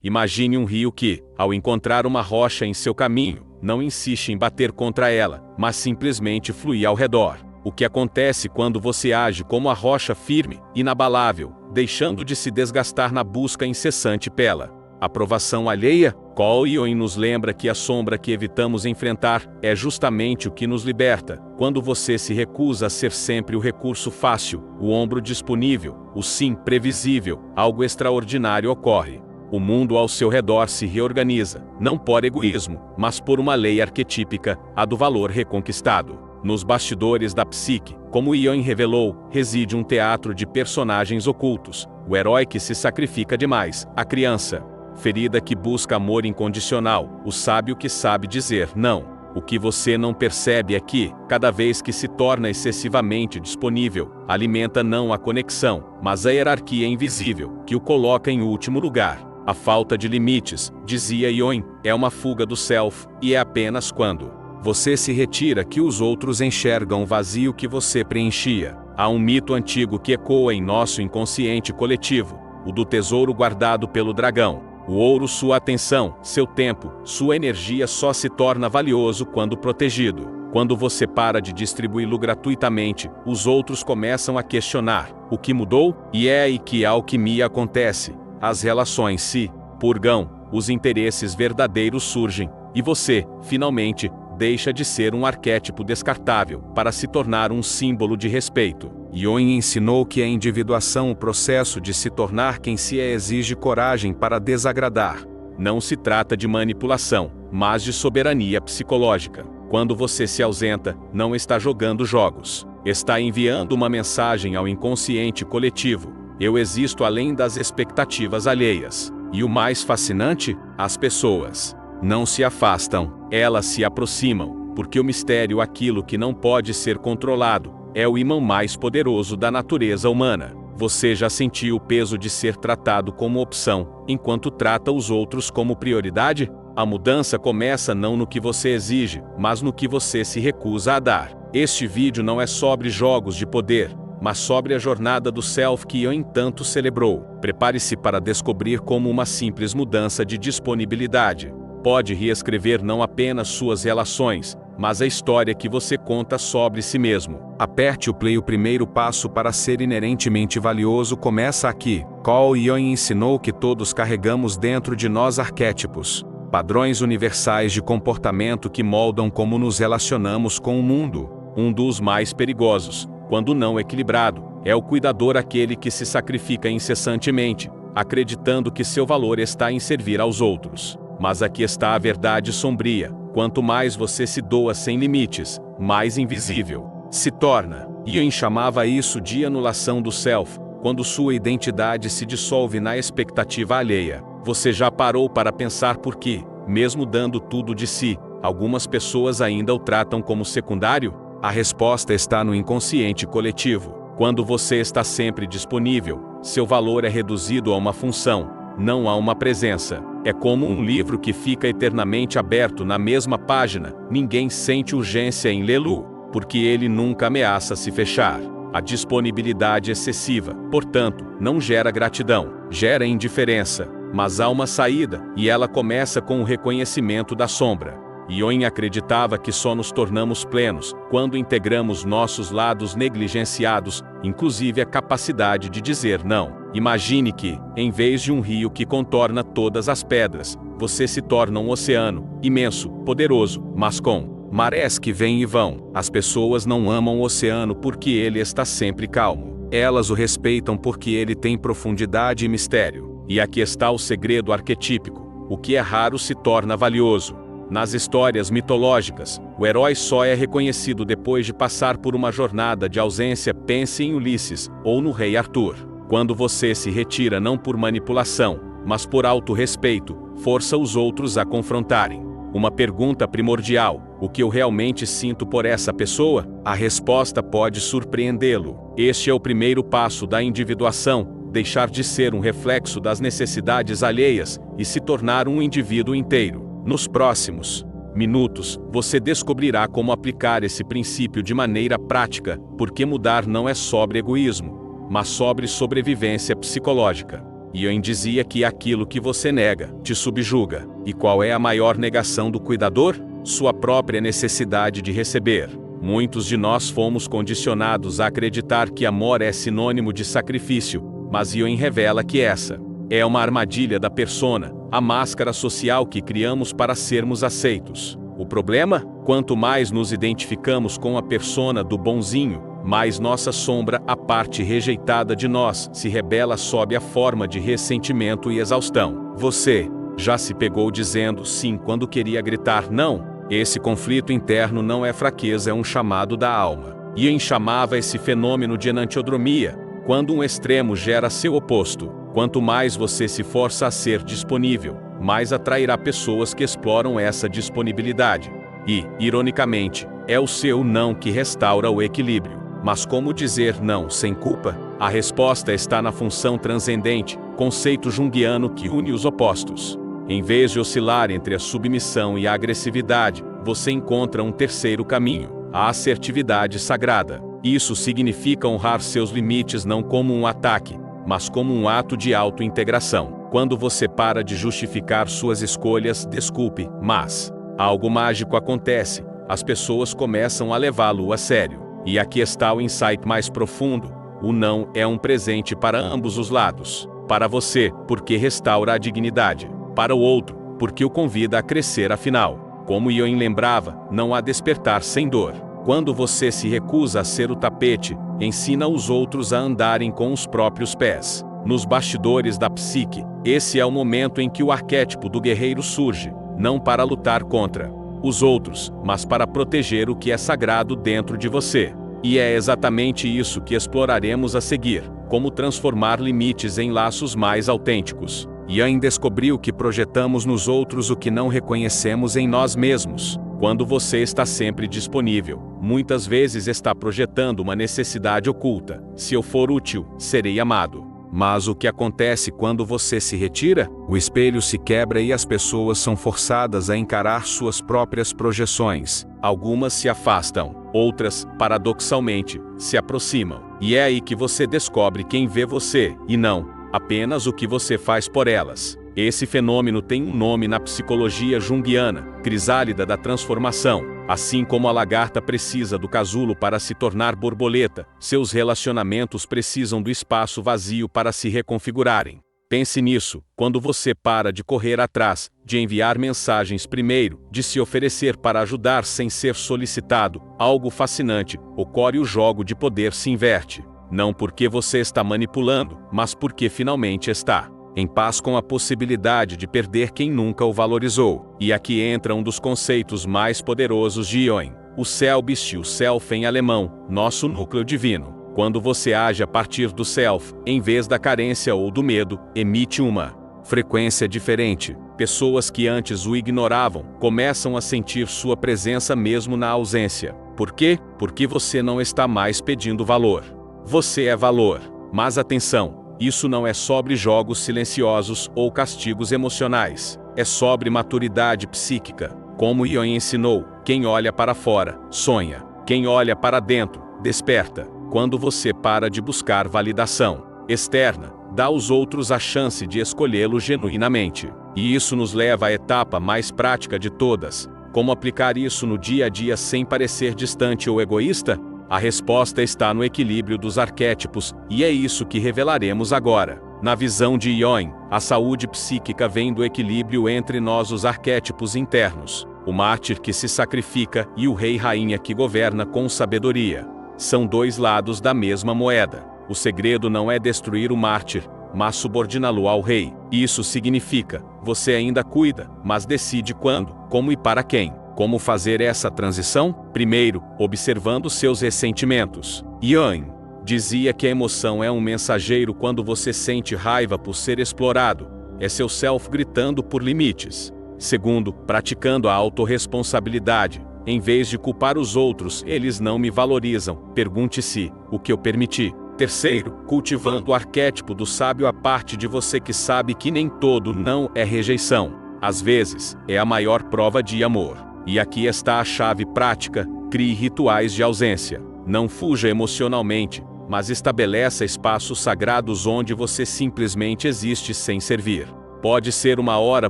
Imagine um rio que, ao encontrar uma rocha em seu caminho, não insiste em bater contra ela, mas simplesmente flui ao redor. O que acontece quando você age como a rocha firme, inabalável, deixando de se desgastar na busca incessante pela aprovação alheia? Cole Ioin nos lembra que a sombra que evitamos enfrentar é justamente o que nos liberta. Quando você se recusa a ser sempre o recurso fácil, o ombro disponível, o sim previsível, algo extraordinário ocorre. O mundo ao seu redor se reorganiza, não por egoísmo, mas por uma lei arquetípica, a do valor reconquistado. Nos bastidores da psique, como Ioin revelou, reside um teatro de personagens ocultos. O herói que se sacrifica demais, a criança ferida que busca amor incondicional, o sábio que sabe dizer não. O que você não percebe é que, cada vez que se torna excessivamente disponível, alimenta não a conexão, mas a hierarquia invisível, que o coloca em último lugar. A falta de limites, dizia Ioin, é uma fuga do self, e é apenas quando você se retira que os outros enxergam o vazio que você preenchia. Há um mito antigo que ecoa em nosso inconsciente coletivo, o do tesouro guardado pelo dragão. O ouro, sua atenção, seu tempo, sua energia só se torna valioso quando protegido. Quando você para de distribuí-lo gratuitamente, os outros começam a questionar o que mudou, e é aí que a alquimia acontece. As relações se purgam, os interesses verdadeiros surgem, e você, finalmente, deixa de ser um arquétipo descartável para se tornar um símbolo de respeito. Ioin ensinou que a individuação, o processo de se tornar quem se é, exige coragem para desagradar. Não se trata de manipulação, mas de soberania psicológica. Quando você se ausenta, não está jogando jogos. Está enviando uma mensagem ao inconsciente coletivo. Eu existo além das expectativas alheias. E o mais fascinante, as pessoas não se afastam, elas se aproximam, porque o mistério, aquilo que não pode ser controlado, é o imã mais poderoso da natureza humana. Você já sentiu o peso de ser tratado como opção, enquanto trata os outros como prioridade? A mudança começa não no que você exige, mas no que você se recusa a dar. Este vídeo não é sobre jogos de poder, mas sobre a jornada do self que Ioin tanto celebrou. Prepare-se para descobrir como uma simples mudança de disponibilidade pode reescrever não apenas suas relações, mas a história que você conta sobre si mesmo. Aperte o play. O primeiro passo para ser inerentemente valioso começa aqui. Cole Ioin ensinou que todos carregamos dentro de nós arquétipos, padrões universais de comportamento que moldam como nos relacionamos com o mundo. Um dos mais perigosos, quando não equilibrado, é o cuidador, aquele que se sacrifica incessantemente, acreditando que seu valor está em servir aos outros. Mas aqui está a verdade sombria: quanto mais você se doa sem limites, mais invisível se torna. Ioin chamava isso de anulação do self, quando sua identidade se dissolve na expectativa alheia. Você já parou para pensar por que, mesmo dando tudo de si, algumas pessoas ainda o tratam como secundário? A resposta está no inconsciente coletivo. Quando você está sempre disponível, seu valor é reduzido a uma função, não a uma presença. É como um livro que fica eternamente aberto na mesma página. Ninguém sente urgência em lê-lo, porque ele nunca ameaça se fechar. A disponibilidade excessiva, portanto, não gera gratidão, gera indiferença. Mas há uma saída, e ela começa com o reconhecimento da sombra. Ioin acreditava que só nos tornamos plenos quando integramos nossos lados negligenciados, inclusive a capacidade de dizer não. Imagine que, em vez de um rio que contorna todas as pedras, você se torna um oceano, imenso, poderoso, mas com marés que vêm e vão. As pessoas não amam o oceano porque ele está sempre calmo. Elas o respeitam porque ele tem profundidade e mistério. E aqui está o segredo arquetípico: o que é raro se torna valioso. Nas histórias mitológicas, o herói só é reconhecido depois de passar por uma jornada de ausência. Pense em Ulisses, ou no rei Arthur. Quando você se retira não por manipulação, mas por autorrespeito, força os outros a confrontarem uma pergunta primordial: o que eu realmente sinto por essa pessoa? A resposta pode surpreendê-lo. Este é o primeiro passo da individuação: deixar de ser um reflexo das necessidades alheias e se tornar um indivíduo inteiro. Nos próximos minutos, você descobrirá como aplicar esse princípio de maneira prática, porque mudar não é sobre egoísmo, mas sobre sobrevivência psicológica. Yin dizia que aquilo que você nega te subjuga. E qual é a maior negação do cuidador? Sua própria necessidade de receber. Muitos de nós fomos condicionados a acreditar que amor é sinônimo de sacrifício, mas Yin revela que essa é uma armadilha da persona, a máscara social que criamos para sermos aceitos. O problema? Quanto mais nos identificamos com a persona do bonzinho, mais nossa sombra, a parte rejeitada de nós, se rebela sob a forma de ressentimento e exaustão. Você já se pegou dizendo sim quando queria gritar não? Esse conflito interno não é fraqueza, é um chamado da alma. Yin chamava esse fenômeno de enantiodromia, quando um extremo gera seu oposto. Quanto mais você se força a ser disponível, mais atrairá pessoas que exploram essa disponibilidade. E, ironicamente, é o seu não que restaura o equilíbrio. Mas como dizer não sem culpa? A resposta está na função transcendente, conceito junguiano que une os opostos. Em vez de oscilar entre a submissão e a agressividade, você encontra um terceiro caminho, a assertividade sagrada. Isso significa honrar seus limites não como um ataque, mas como um ato de auto-integração. Quando você para de justificar suas escolhas, desculpe, mas algo mágico acontece, as pessoas começam a levá-lo a sério. E aqui está o insight mais profundo: o não é um presente para ambos os lados. Para você, porque restaura a dignidade. Para o outro, porque o convida a crescer afinal. Como Yin lembrava, não há despertar sem dor. Quando você se recusa a ser o tapete, ensina os outros a andarem com os próprios pés. Nos bastidores da psique, esse é o momento em que o arquétipo do guerreiro surge, não para lutar contra os outros, mas para proteger o que é sagrado dentro de você. E é exatamente isso que exploraremos a seguir: como transformar limites em laços mais autênticos. Yin descobriu que projetamos nos outros o que não reconhecemos em nós mesmos. Quando você está sempre disponível, muitas vezes está projetando uma necessidade oculta: se eu for útil, serei amado. Mas o que acontece quando você se retira? O espelho se quebra e as pessoas são forçadas a encarar suas próprias projeções. Algumas se afastam, outras, paradoxalmente, se aproximam. E é aí que você descobre quem vê você, e não apenas o que você faz por elas. Esse fenômeno tem um nome na psicologia junguiana: crisálida da transformação. Assim como a lagarta precisa do casulo para se tornar borboleta, seus relacionamentos precisam do espaço vazio para se reconfigurarem. Pense nisso: quando você para de correr atrás, de enviar mensagens primeiro, de se oferecer para ajudar sem ser solicitado, algo fascinante ocorre: o jogo de poder se inverte. Não porque você está manipulando, mas porque finalmente está em paz com a possibilidade de perder quem nunca o valorizou. E aqui entra um dos conceitos mais poderosos de Yin: o Selbst, o Self em alemão, nosso núcleo divino. Quando você age a partir do Self, em vez da carência ou do medo, emite uma frequência diferente. Pessoas que antes o ignoravam começam a sentir sua presença mesmo na ausência. Por quê? Porque você não está mais pedindo valor. Você é valor. Mas atenção: isso não é sobre jogos silenciosos ou castigos emocionais. É sobre maturidade psíquica. Como Yin ensinou, quem olha para fora, sonha. Quem olha para dentro, desperta. Quando você para de buscar validação externa, dá aos outros a chance de escolhê-lo genuinamente. E isso nos leva à etapa mais prática de todas: como aplicar isso no dia a dia sem parecer distante ou egoísta? A resposta está no equilíbrio dos arquétipos, e é isso que revelaremos agora. Na visão de Yin, a saúde psíquica vem do equilíbrio entre nós, os arquétipos internos, o mártir que se sacrifica e o rei-rainha que governa com sabedoria. São dois lados da mesma moeda. O segredo não é destruir o mártir, mas subordiná-lo ao rei. Isso significa: você ainda cuida, mas decide quando, como e para quem. Como fazer essa transição? Primeiro, observando seus ressentimentos. Yin dizia que a emoção é um mensageiro. Quando você sente raiva por ser explorado, é seu self gritando por limites. Segundo, praticando a autorresponsabilidade. Em vez de culpar os outros: eles não me valorizam, pergunte-se: o que eu permiti? Terceiro, cultivando o arquétipo do sábio, a parte de você que sabe que nem todo não é rejeição. Às vezes, é a maior prova de amor. E aqui está a chave prática: crie rituais de ausência. Não fuja emocionalmente, mas estabeleça espaços sagrados onde você simplesmente existe sem servir. Pode ser 1 hora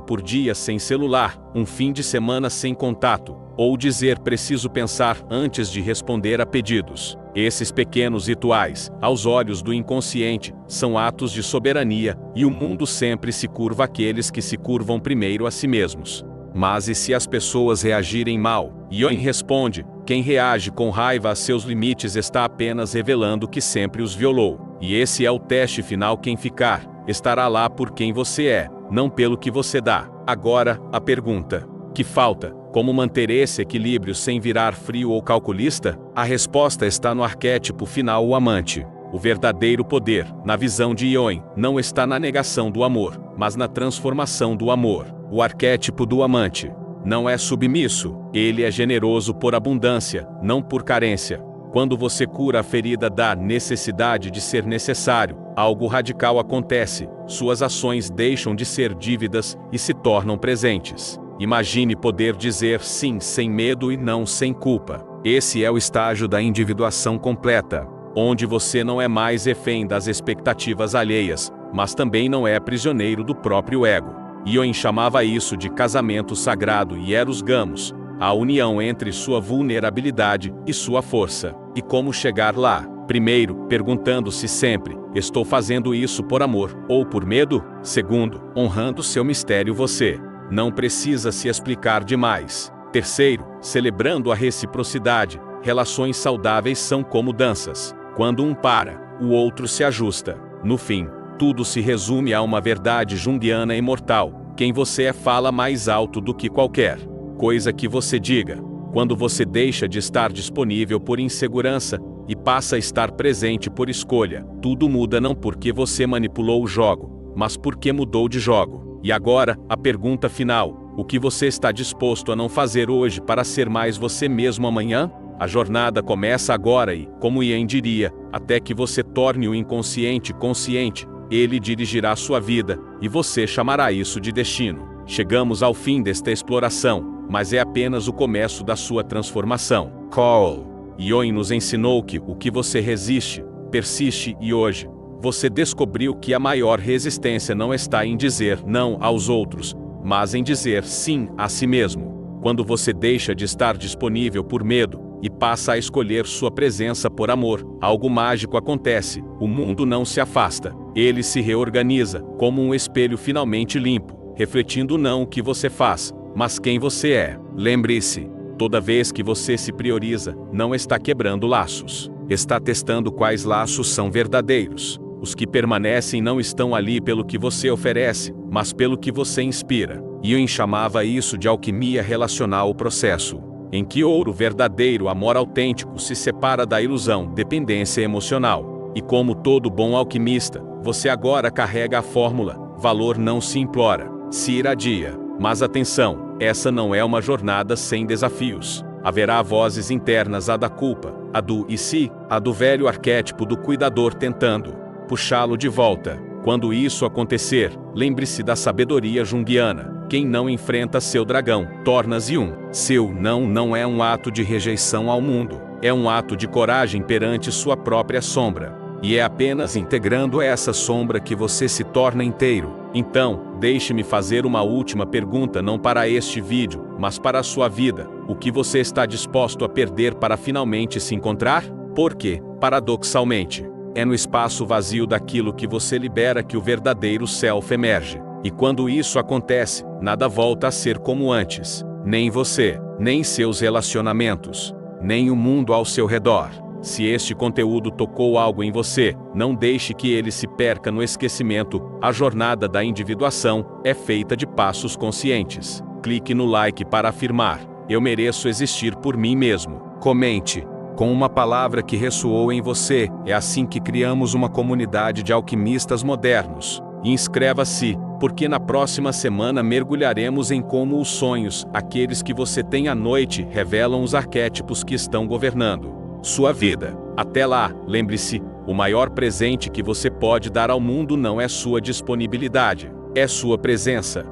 por dia sem celular, um fim de semana sem contato, ou dizer preciso pensar antes de responder a pedidos. Esses pequenos rituais, aos olhos do inconsciente, são atos de soberania, e o mundo sempre se curva àqueles que se curvam primeiro a si mesmos. Mas e se as pessoas reagirem mal? Yin responde: quem reage com raiva a seus limites está apenas revelando que sempre os violou. E esse é o teste final: quem ficar, estará lá por quem você é, não pelo que você dá. Agora, a pergunta que falta: como manter esse equilíbrio sem virar frio ou calculista? A resposta está no arquétipo final, o amante. O verdadeiro poder, na visão de Yin, não está na negação do amor, mas na transformação do amor. O arquétipo do amante não é submisso, ele é generoso por abundância, não por carência. Quando você cura a ferida da necessidade de ser necessário, algo radical acontece, suas ações deixam de ser dívidas e se tornam presentes. Imagine poder dizer sim sem medo e não sem culpa. Esse é o estágio da individuação completa, onde você não é mais refém das expectativas alheias, mas também não é prisioneiro do próprio ego. Yin chamava isso de casamento sagrado e Eros Gamos, a união entre sua vulnerabilidade e sua força. E como chegar lá? Primeiro, perguntando-se sempre: estou fazendo isso por amor ou por medo? Segundo, honrando seu mistério, você não precisa se explicar demais. Terceiro, celebrando a reciprocidade. Relações saudáveis são como danças. Quando um para, o outro se ajusta. No fim, tudo se resume a uma verdade junguiana imortal: quem você é fala mais alto do que qualquer coisa que você diga. Quando você deixa de estar disponível por insegurança e passa a estar presente por escolha, tudo muda, não porque você manipulou o jogo, mas porque mudou de jogo. E agora, a pergunta final: o que você está disposto a não fazer hoje para ser mais você mesmo amanhã? A jornada começa agora e, como Yin diria, até que você torne o inconsciente consciente, ele dirigirá sua vida, e você chamará isso de destino. Chegamos ao fim desta exploração, mas é apenas o começo da sua transformação. Call. Yin nos ensinou que o que você resiste, persiste, e hoje, você descobriu que a maior resistência não está em dizer não aos outros, mas em dizer sim a si mesmo. Quando você deixa de estar disponível por medo e passa a escolher sua presença por amor, algo mágico acontece. O mundo não se afasta, ele se reorganiza, como um espelho finalmente limpo, refletindo não o que você faz, mas quem você é. Lembre-se, toda vez que você se prioriza, não está quebrando laços, está testando quais laços são verdadeiros. Os que permanecem não estão ali pelo que você oferece, mas pelo que você inspira. Yin chamava isso de alquimia relacional, o processo em que ouro verdadeiro, amor autêntico, se separa da ilusão, dependência emocional. E como todo bom alquimista, você agora carrega a fórmula: valor não se implora, se irradia. Mas atenção, essa não é uma jornada sem desafios. Haverá vozes internas, a da culpa, a do e se, a do velho arquétipo do cuidador tentando puxá-lo de volta. Quando isso acontecer, lembre-se da sabedoria junguiana: quem não enfrenta seu dragão, torna-se um. Seu não é um ato de rejeição ao mundo, é um ato de coragem perante sua própria sombra. E é apenas integrando essa sombra que você se torna inteiro. Então, deixe-me fazer uma última pergunta, não para este vídeo, mas para a sua vida. O que você está disposto a perder para finalmente se encontrar? Porque, paradoxalmente, é no espaço vazio daquilo que você libera que o verdadeiro self emerge. E quando isso acontece, nada volta a ser como antes. Nem você, nem seus relacionamentos, nem o mundo ao seu redor. Se este conteúdo tocou algo em você, não deixe que ele se perca no esquecimento. A jornada da individuação é feita de passos conscientes. Clique no like para afirmar: eu mereço existir por mim mesmo. Comente com uma palavra que ressoou em você. É assim que criamos uma comunidade de alquimistas modernos. E inscreva-se, porque na próxima semana mergulharemos em como os sonhos, aqueles que você tem à noite, revelam os arquétipos que estão governando sua vida. Até lá, lembre-se, o maior presente que você pode dar ao mundo não é sua disponibilidade, é sua presença.